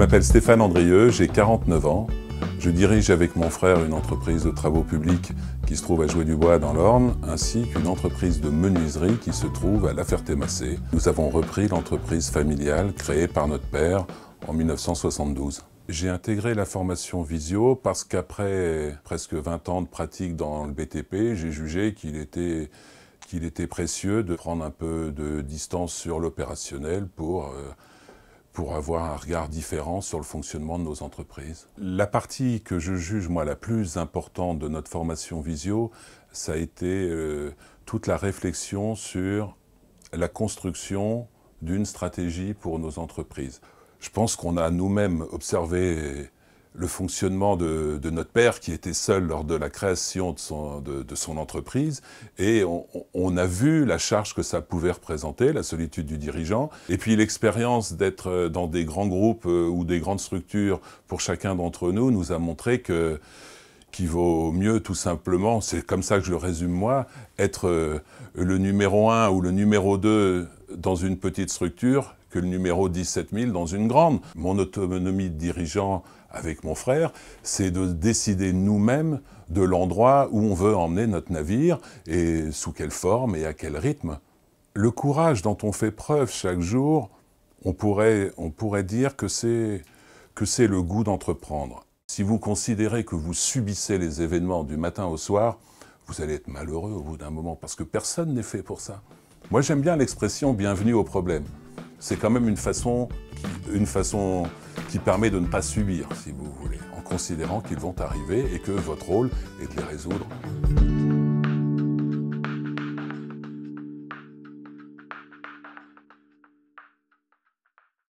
m'appelle Stéphane Andrieux, j'ai 49 ans. Je dirige avec mon frère une entreprise de travaux publics qui se trouve à Joué-du-Bois dans l'Orne, ainsi qu'une entreprise de menuiserie qui se trouve à La Ferté-Macé. Nous avons repris l'entreprise familiale créée par notre père en 1972. J'ai intégré la formation Visio parce qu'après presque 20 ans de pratique dans le BTP, j'ai jugé qu'il était précieux de prendre un peu de distance sur l'opérationnel pour avoir un regard différent sur le fonctionnement de nos entreprises. La partie que je juge, moi, la plus importante de notre formation Visio, ça a été toute la réflexion sur la construction d'une stratégie pour nos entreprises. Je pense qu'on a nous-mêmes observé le fonctionnement de notre père qui était seul lors de la création de son entreprise et on a vu la charge que ça pouvait représenter, la solitude du dirigeant et puis l'expérience d'être dans des grands groupes ou des grandes structures pour chacun d'entre nous nous a montré qu'il vaut mieux tout simplement, c'est comme ça que je le résume moi, être le numéro 1 ou le numéro 2 dans une petite structure que le numéro 17 000 dans une grande. Mon autonomie de dirigeant avec mon frère, c'est de décider nous-mêmes de l'endroit où on veut emmener notre navire et sous quelle forme et à quel rythme. Le courage dont on fait preuve chaque jour, on pourrait dire que c'est le goût d'entreprendre. Si vous considérez que vous subissez les événements du matin au soir, vous allez être malheureux au bout d'un moment parce que personne n'est fait pour ça. Moi j'aime bien l'expression « bienvenue au problème ». C'est quand même une façon qui permet de ne pas subir, si vous voulez, en considérant qu'ils vont arriver et que votre rôle est de les résoudre.